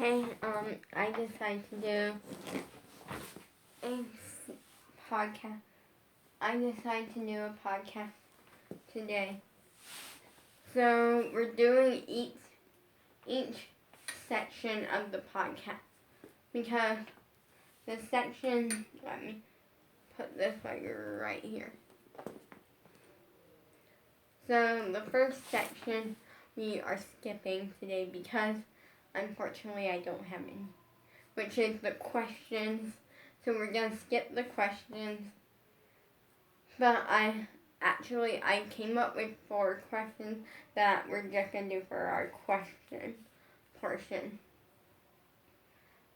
Hey, I decided to do a podcast. I decided to do a podcast today. So we're doing each section of the podcast because the section. Let me put this right here. So the first section we are skipping today because unfortunately I don't have any, which is the questions. So we're gonna skip the questions. But I came up with 4 questions that we're just gonna do for our question portion.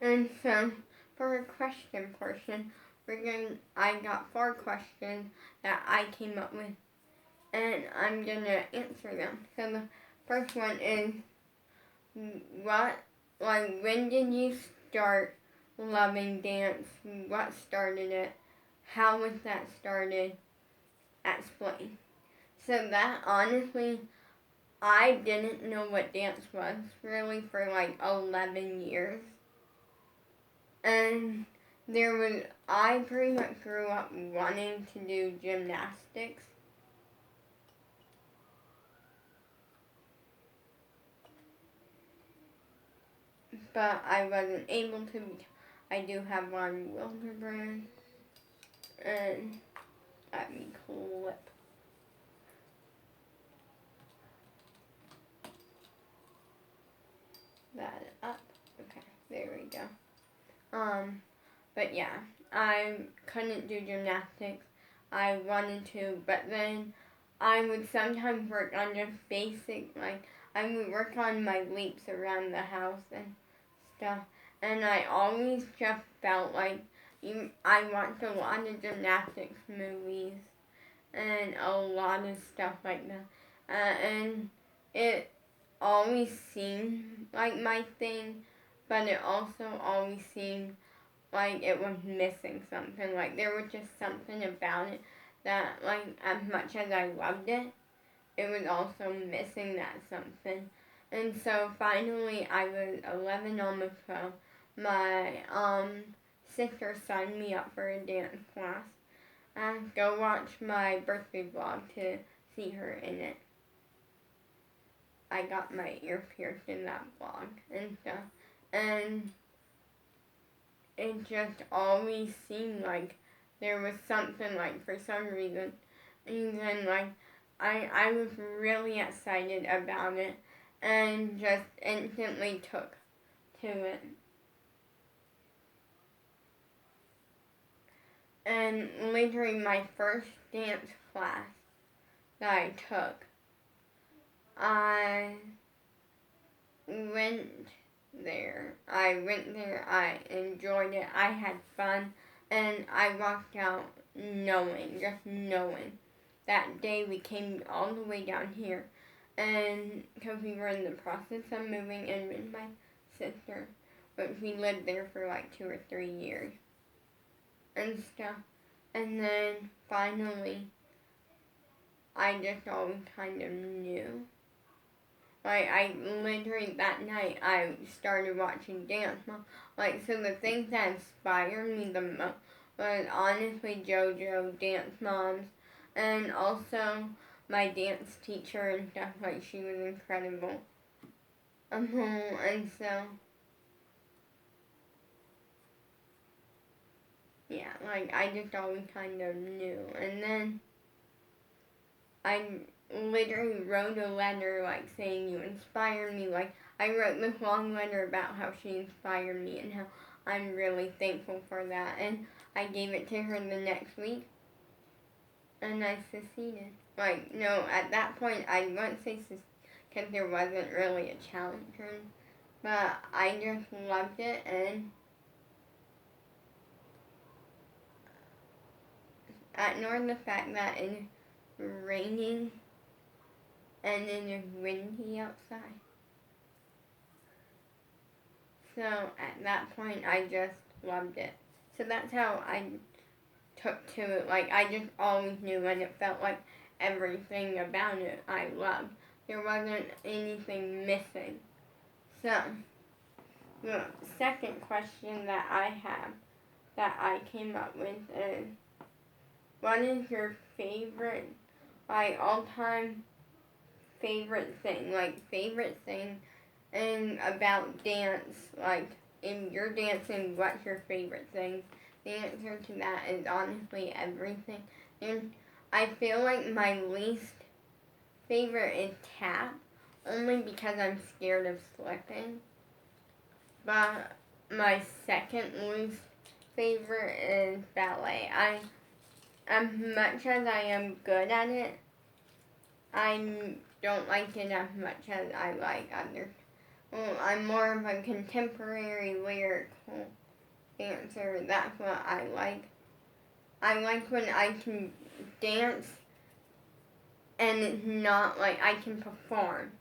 And so for our question portion, I got 4 questions that I came up with, and I'm gonna answer them. So the first one is, when did you start loving dance? What started it? How was that started? Explain. So that, honestly, I didn't know what dance was really for 11 years. And I pretty much grew up wanting to do gymnastics. But I wasn't able to because I do have one Wildebrand. And let me clip that up. Okay, there we go. But yeah, I couldn't do gymnastics. I wanted to, but then I would sometimes work on just basic, I would work on my leaps around the house and stuff. And I always just felt like I watched a lot of gymnastics movies and a lot of stuff like that. And it always seemed like my thing, but it also always seemed like it was missing something. Like there was just something about it that, as much as I loved it, it was also missing that something. And so finally, I was 11, almost 12. My sister signed me up for a dance class. Go watch my birthday vlog to see her in it. I got my ear pierced in that vlog and stuff. And it just always seemed like there was something, for some reason. And then, I was really excited about it and just instantly took to it. And literally my first dance class that I took, I went there, I enjoyed it, I had fun, and I walked out just knowing. That day we came all the way down here, and because we were in the process of moving in with my sister, but we lived there for 2 or 3 years and stuff. And then finally, I just always kind of knew. I literally, that night, I started watching Dance Mom. So the things that inspired me the most was honestly JoJo, Dance Moms, and also my dance teacher and stuff. She was incredible. And so, yeah, I just always kind of knew. And then I literally wrote a letter, saying you inspired me. I wrote this long letter about how she inspired me and how I'm really thankful for that. And I gave it to her the next week, and I succeeded. No, at that point, I wouldn't say because there wasn't really a challenge, but I just loved it, and ignore the fact that it's raining and then it's windy outside. So at that point, I just loved it. So that's how I took to it. I just always knew, and it felt like everything about it I loved. There wasn't anything missing. So the second question that I have that I came up with is, what is your favorite, like, all-time favorite thing? Like, favorite thing and about dance, like, if you're dancing, what's your favorite thing? The answer to that is honestly everything. And I feel like my least favorite is tap, only because I'm scared of slipping. But my second least favorite is ballet. As much as I am good at it, I don't like it as much as I like others. Well, I'm more of a contemporary lyrical dancer. That's what I like. I like when I can dance and it's not like I can perform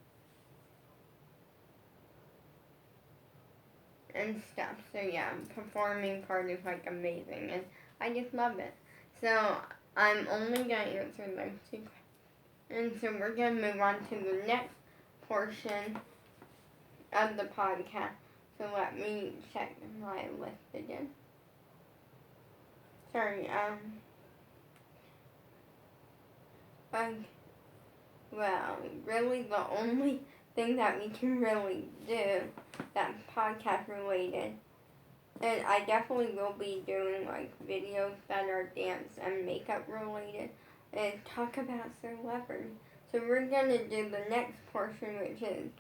and stuff. So yeah, performing part is like amazing and I just love it. So I'm only gonna answer those two questions. And so we're gonna move on to the next portion of the podcast. So let me check my list again. Sorry, well, really the only thing that we can really do that's podcast related, and I definitely will be doing like videos that are dance and makeup related, and talk about celebrities. So we're gonna do the next portion, which is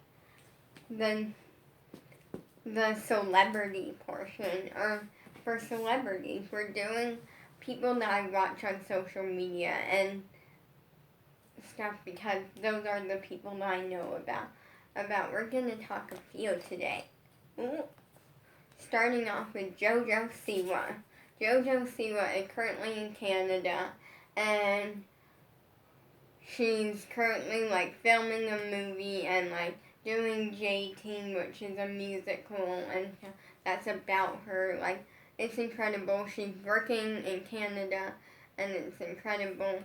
the celebrity portion. For celebrities, we're doing people that I watch on social media and stuff because those are the people that I know about. We're gonna talk a few today. Ooh. Starting off with JoJo Siwa. JoJo Siwa is currently in Canada and she's currently like filming a movie and like doing J-Teen, which is a musical, and that's about her. Like, it's incredible. She's working in Canada and it's incredible.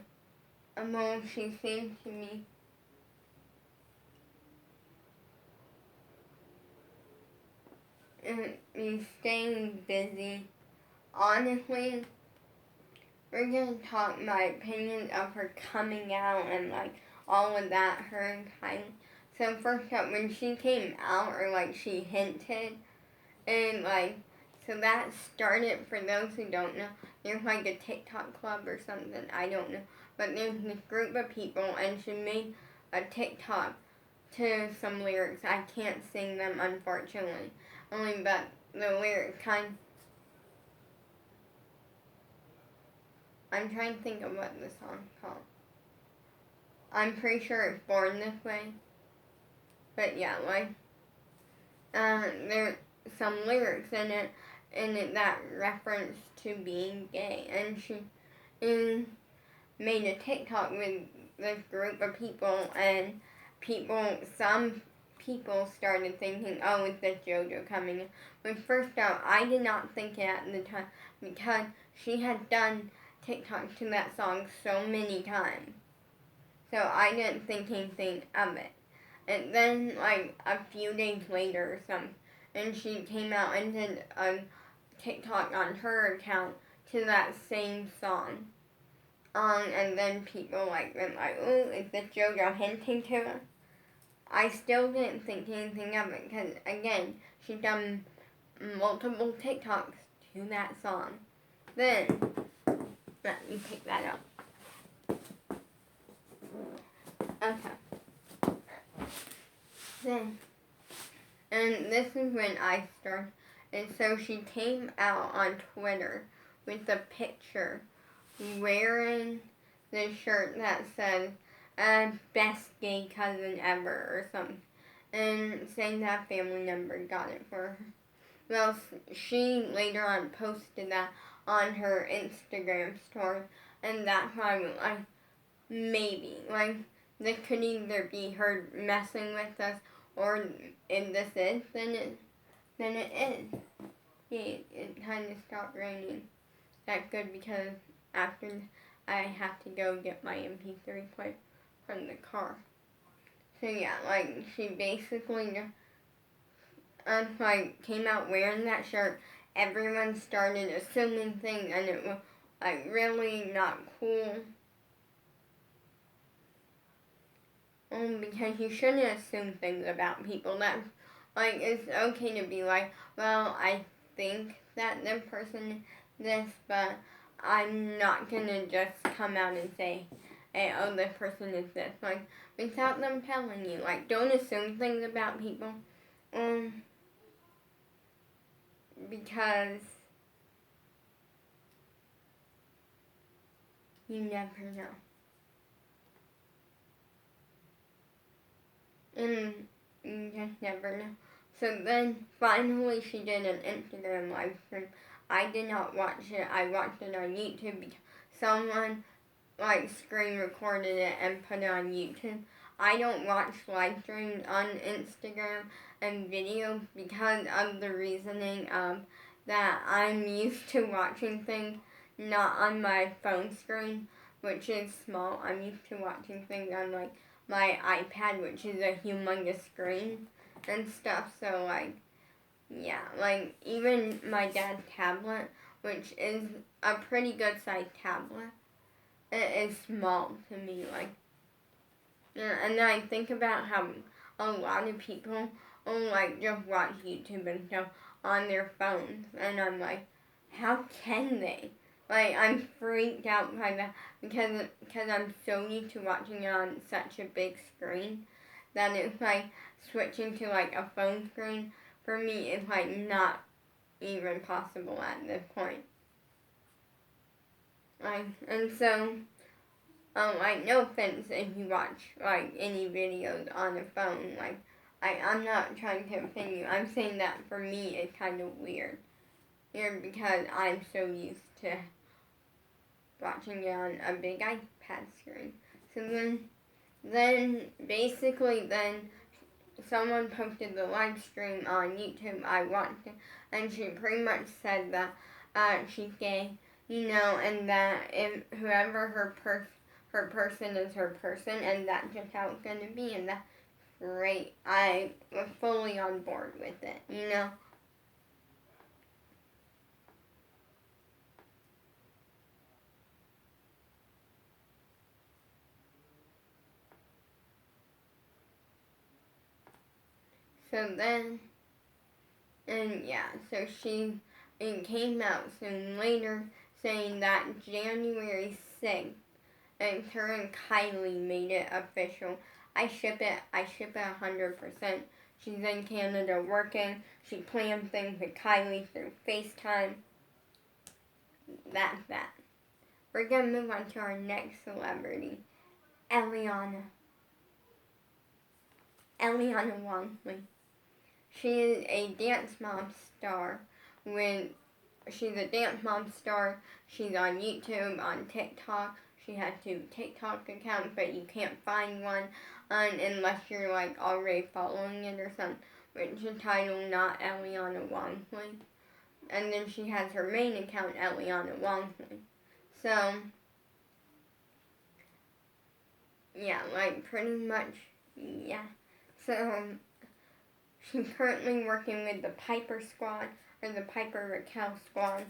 Well, she seems to be staying busy. Honestly, we're gonna talk my opinion of her coming out and like all of that, her and Kylie. So first up, when she came out, or like she hinted, and like, so that started, for those who don't know, there's like a TikTok club or something, I don't know. But there's this group of people and she made a TikTok to some lyrics. I can't sing them, unfortunately. But the lyrics I'm trying to think of what the song's called. I'm pretty sure it's Born This Way. But yeah, like, there's some lyrics in it that reference to being gay. And she made a TikTok with this group of people, and some people started thinking, oh, is this JoJo coming in? When first out, I did not think it at the time because she had done TikTok to that song so many times. So I didn't think anything of it. And then, like, a few days later or something, and she came out and did a TikTok on her account to that same song. And then people went like, oh, is this JoJo hinting to it? I still didn't think anything of it because, again, she's done multiple TikToks to that song. Then, let me pick that up. Okay. Then, and this is when I started. And so she came out on Twitter with a picture wearing the shirt that said, best gay cousin ever, or something, and saying that family member got it for her. Well, she later on posted that on her Instagram story, and that's why I was like, maybe, like, this could either be her messing with us, or if this is, then it is. Yeah, it kind of stopped raining. That's good because after I have to go get my MP3 player from the car. So yeah, like, she basically like came out wearing that shirt, everyone started assuming things, and it was like really not cool. Because you shouldn't assume things about people. That like it's okay to be like, well, I think that the person this, but I'm not gonna just come out and say, hey, oh, this person is this. Like without them telling you. Like don't assume things about people. Because you never know. And you just never know. So then finally she did an Instagram live stream. I did not watch it. I watched it on YouTube because someone like screen recorded it and put it on YouTube. I don't watch live streams on Instagram and videos because of the reasoning that I'm used to watching things not on my phone screen, which is small. I'm used to watching things on like my iPad, which is a humongous screen and stuff. So like, yeah, like even my dad's tablet, which is a pretty good sized tablet, it is small to me. Like, yeah, and then I think about how a lot of people like just watch YouTube and stuff on their phones, and I'm like, how can they? Like I'm freaked out by that because I'm so used to watching it on such a big screen that it's like switching to like a phone screen for me is like not even possible at this point. Like and so like no offense if you watch like any videos on a phone, like I'm not trying to offend you. I'm saying that for me it's kind of weird. Weird because I'm so used to watching it on a big iPad screen. So then basically then someone posted the live stream on YouTube. I watched it, and she pretty much said that she's gay, you know, and that if whoever her person is her person, and that's just how it's gonna be, and that's great. I was fully on board with it, you know. So then, and yeah, so it came out soon later saying that January 6th, and her and Kylie made it official. I ship it 100%. She's in Canada working. She planned things with Kylie through FaceTime. That's that. We're gonna move on to our next celebrity, Eliana. Eliana Wongley. She is a Dance Mom star. She's a Dance Mom star, she's on YouTube, on TikTok. She has 2 TikTok accounts, but you can't find one unless you're like already following it or something. Which is titled Not Eliana Wongley. And then she has her main account, Eliana Wongley. So, yeah, like pretty much, yeah. So, she's currently working with the Piper Squad, or the Piper Raquel Squad.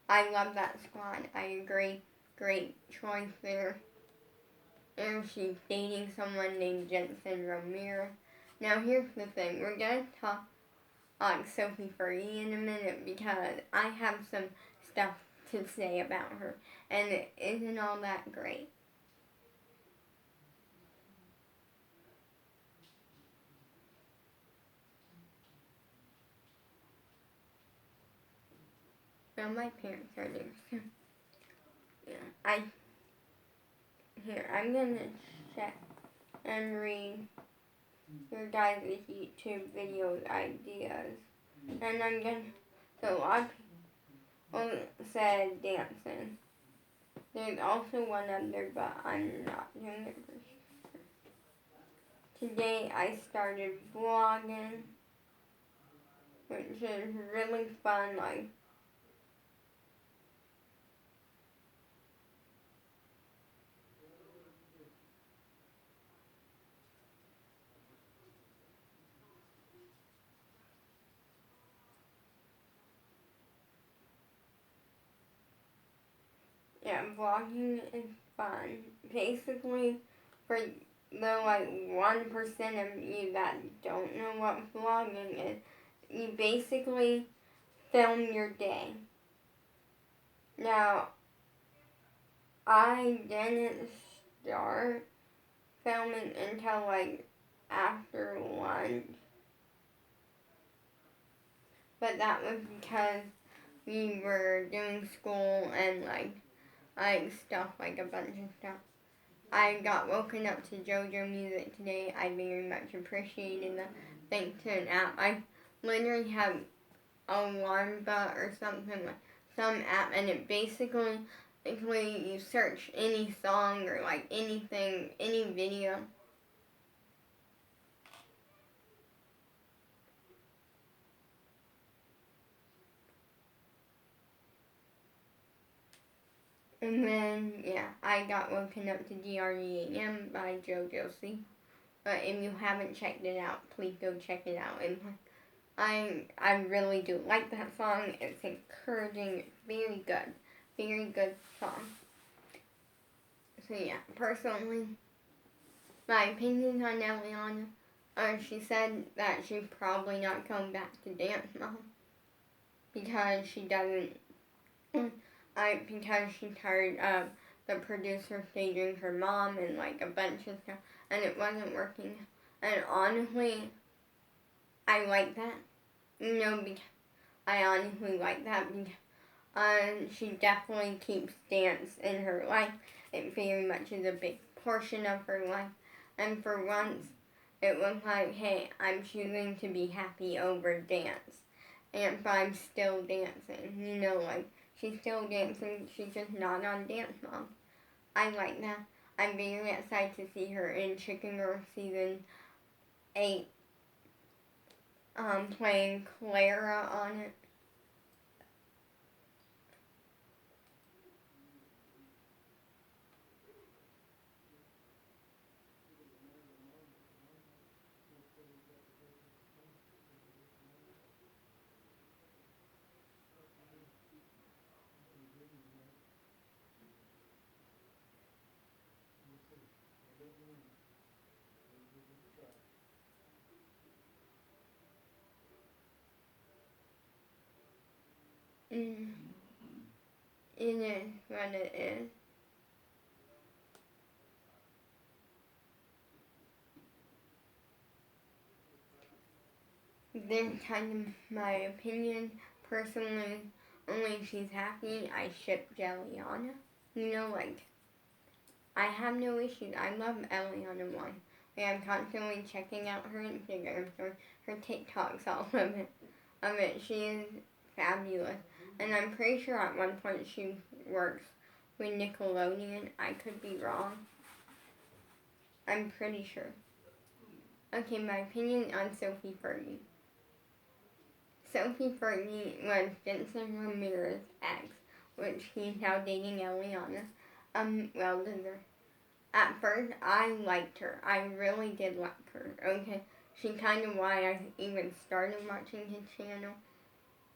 I love that squad. I agree. Great choice there. And she's dating someone named Jensen Romero. Now here's the thing. We're going to talk on Sophie Furey in a minute because I have some stuff to say about her. And it isn't all that great. Now my parents are there. So yeah, I'm gonna check and read your guys' YouTube videos ideas. And I'm gonna, so a lot of people said dancing. There's also one other, but I'm not doing it for sure. Today I started vlogging, which is really fun, like, Yeah, vlogging is fun. Basically, for the like 1% of you that don't know what vlogging is, you basically film your day. Now, I didn't start filming until like after lunch, but that was because we were doing school and like stuff, like a bunch of stuff. I got woken up to JoJo music today. I very much appreciated that. Thanks to an app. I literally have Alarmbot or something, like some app, and it basically you search any song or like anything, any video. And then, yeah, I got woken up to DREAM by JoJo C. But if you haven't checked it out, please go check it out. And I really do like that song. It's encouraging. It's very good. Very good song. So yeah, personally, my opinions on Eliana. She said that she's probably not coming back to Dance Mom because she doesn't. Because she's tired of the producer staging her mom and like a bunch of stuff, and it wasn't working. And honestly, I like that. Because I honestly like that because she definitely keeps dance in her life. It very much is a big portion of her life. And for once, it was like, hey, I'm choosing to be happy over dance. And if I'm still dancing, like, she's still dancing, she's just not on Dance Mom. I like that. I'm very excited to see her in Chicken Girl Season 8, playing Clara on it. Mm. It is what it is. This kind of my opinion. Personally, only if she's happy, I ship Jelliana. Like, I have no issues. I love Eliana One. I'm constantly checking out her Instagram story, her TikToks, all of it. She is fabulous. And I'm pretty sure at one point she works with Nickelodeon. I could be wrong. I'm pretty sure. Okay, my opinion on Sophie Fergie. Sophie Fergie was Vincent Ramirez's ex, which he's now dating Eliana. Well deserved. At first, I liked her. I really did like her. Okay, she kind of why I even started watching his channel.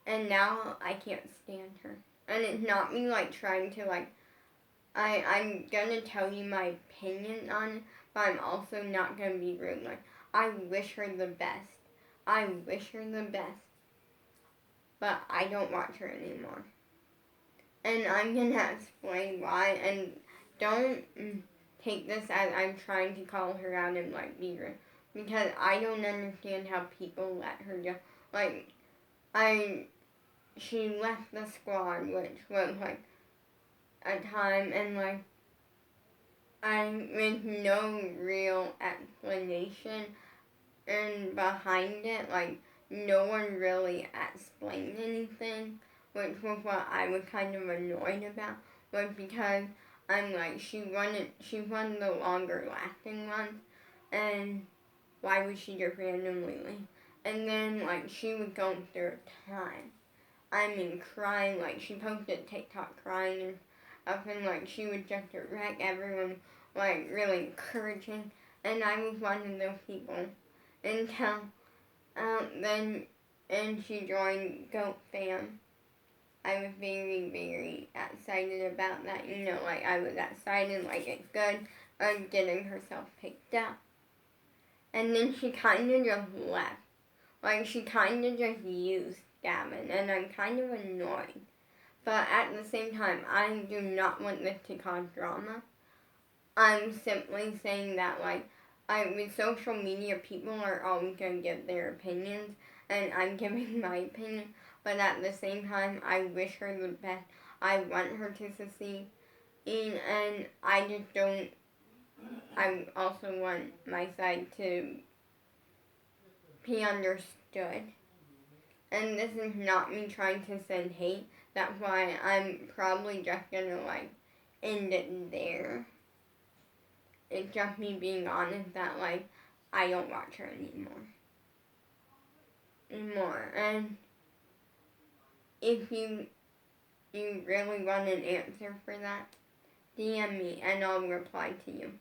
And now I can't stand her. And it's not me trying to I'm gonna tell you my opinion on it, but I'm also not gonna be rude. I wish her the best. I wish her the best. But I don't watch her anymore. And I'm gonna explain why. And don't take this as I'm trying to call her out and be rude. Because I don't understand how people let her go. She left the squad, which was a time, and with no real explanation and behind it, no one really explained anything, which was what I was kind of annoyed about, was because she won the longer lasting ones, and why would she just randomly leave? And then she was going through a time. Crying, she posted TikTok crying and stuff, and she was just a wreck, everyone really encouraging, and I was one of those people until then, and she joined Goat Fam. I was very, very excited about that. You know, like I was excited, like it's good, getting herself picked up. And then she kind of just left. Like she kind of just used Gavin, and I'm kind of annoyed. But at the same time, I do not want this to cause drama. I'm simply saying that, like, with social media, people are always going to give their opinions, and I'm giving my opinion, but at the same time, I wish her the best. I want her to succeed, and I just don't, I also want my side to be understood. And this is not me trying to send hate. That's why I'm probably just gonna, like, end it there. It's just me being honest that, like, I don't watch her anymore. And if you really want an answer for that, DM me and I'll reply to you.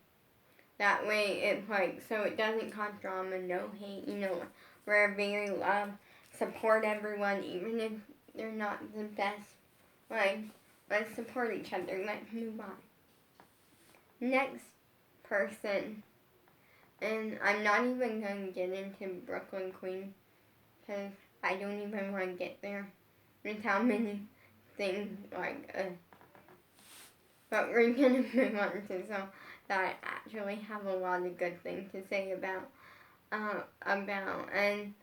That way it's like, so it doesn't cause drama, no hate, you know, we're very love, support everyone, even if they're not the best. Like, let's support each other, let's move on. Next person, and I'm not even going to get into Brooklyn Queen, because I don't even want to get there with how many things, like, but we're going to move on to some that I actually have a lot of good things to say about, and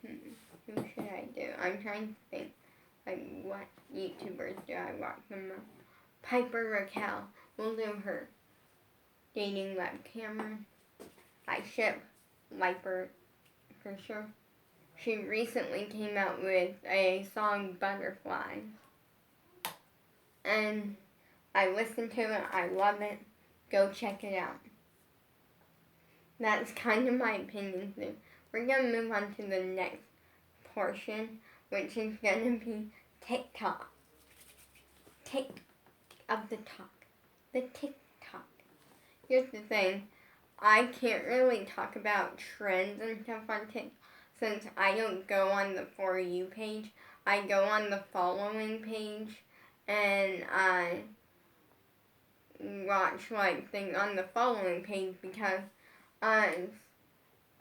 who should I do? I'm trying to think, like, what YouTubers do I watch the most? Piper Raquel, we'll do her. Dating Web Cameron. I ship Viper for sure. She recently came out with a song, Butterflies. And I listened to it, I love it. Go check it out. That's kind of my opinion thing. We're going to move on to the next portion, which is going to be TikTok. Tick of the talk. The TikTok. Here's the thing. I can't really talk about trends and stuff on TikTok since I don't go on the For You page. I go on the following page and I watch like things on the following page because a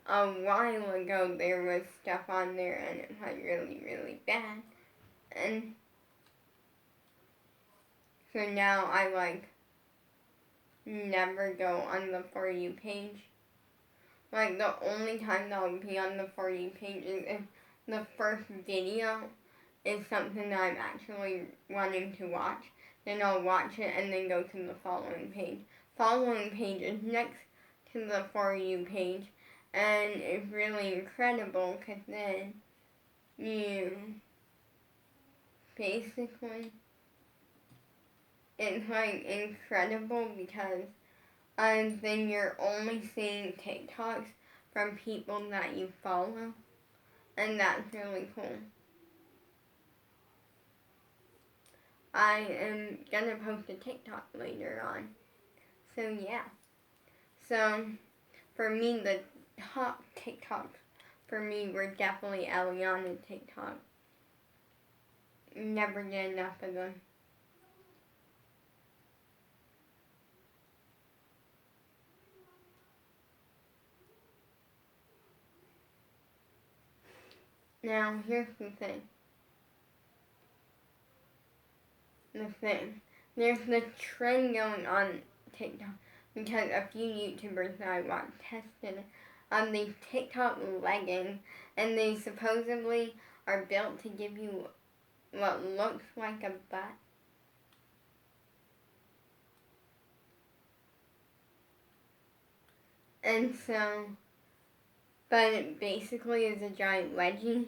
while ago there was stuff on there and it was really, really bad. And so now I like never go on the For You page. Like the only time that I'll be on the For You page is if the first video is something that I'm actually wanting to watch. Then I'll watch it and then go to the following page. Following page is next to the For You page, and it's really incredible because then you basically, it's like incredible because then you're only seeing TikToks from people that you follow, and that's really cool. I am gonna post a TikTok later on. So yeah. So for me, the top TikToks for me were definitely Eliana TikTok. Never get enough of them. Now here's the thing. There's the trend going on TikTok because a few YouTubers that I watch tested these TikTok leggings, and they supposedly are built to give you what looks like a butt. And so, but it basically is a giant wedgie.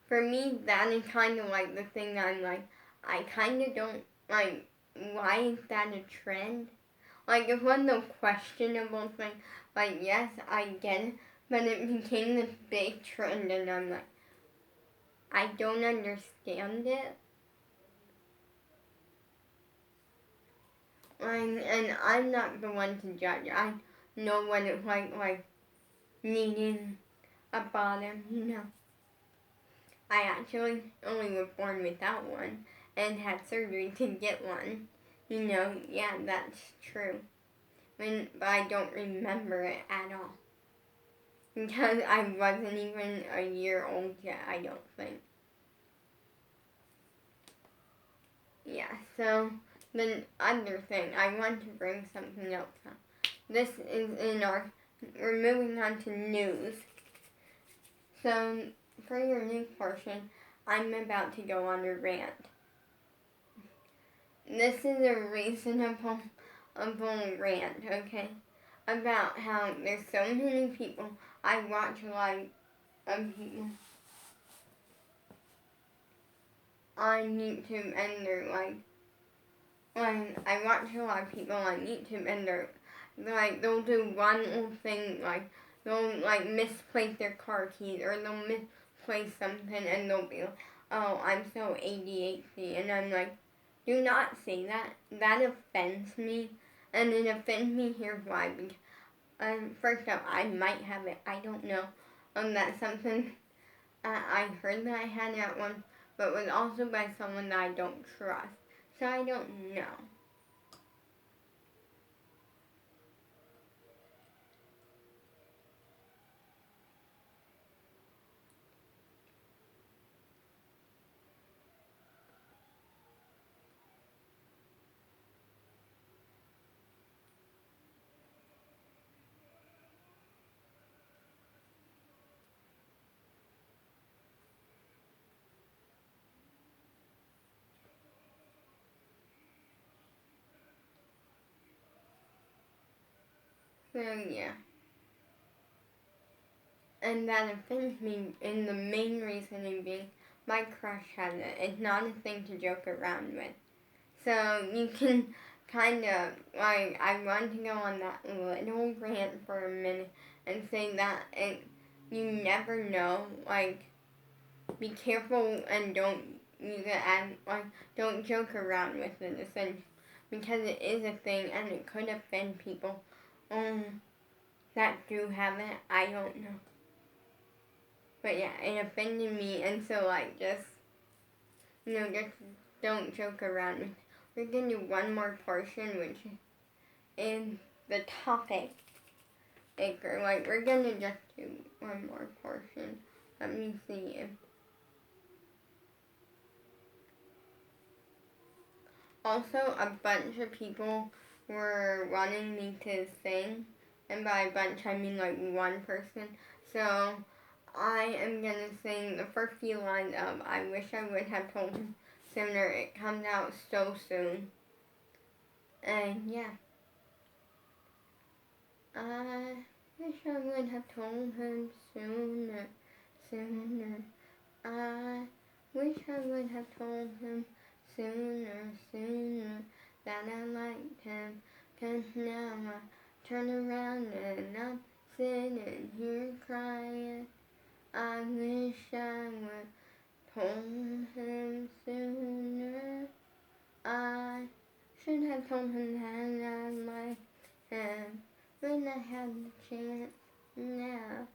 For me, that is kind of like the thing that I'm like, I kind of don't, like, why is that a trend? Like, it's one of those questionable things. Like, yes, I get it, but it became this big trend, and I'm like, I don't understand it. And I'm not the one to judge. I know what it's like needing a bottom, you know. I actually only was born without one and had surgery to get one. Yeah, that's true. But I don't remember it at all. Because I wasn't even a year old yet, I don't think. Yeah, so the other thing, I want to bring something else up. This is we're moving on to news. So, for your news portion, I'm about to go on a rant. This is a reasonable rant, okay? About how there's so many people. I watch a lot of people on YouTube and they're like, I watch a lot of people on YouTube and they're like, they'll do one little thing, like, they'll like misplace their car keys or they'll misplace something and they'll be like, oh, I'm so ADHD, and I'm like, do not say that. That offends me, and it offends me. Here's why. Because, first off, I might have it. I don't know. That's something I heard that I had at once, but it was also by someone that I don't trust. So I don't know. So yeah. And that offends me, and the main reason being my crush has it. It's not a thing to joke around with. So you can kind of, like, I want to go on that little rant for a minute and say that you never know, like, be careful and don't use it as, like, don't joke around with it, essentially, because it is a thing and it could offend people that do have it. I don't know. But yeah, it offended me, and so, like, just don't joke around with it. We're going to do one more portion, which is the topic. Like, we're going to just do one more portion. Let me see if... Also, a bunch of people were wanting me to sing. And by a bunch, I mean, like, one person. So, I am going to sing the first few lines of I Wish I Would Have Told Him Sooner. It comes out so soon. And, yeah. I wish I would have told him sooner. I wish I would have told him sooner that I liked him. 'Cause now I turn around and I'm sitting here crying. I wish I would told him sooner. I should have told him that I liked him when I had the chance now.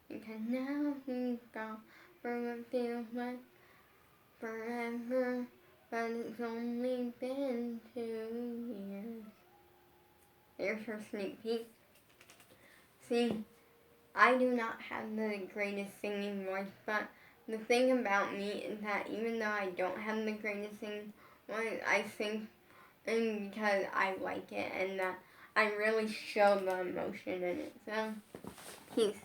Because now he's gone for what feels like forever, but it's only been 2 years. There's her sneak peek. See, I do not have the greatest singing voice, but the thing about me is that even though I don't have the greatest singing voice, I sing because I like it and that I really show the emotion in it. So, peace.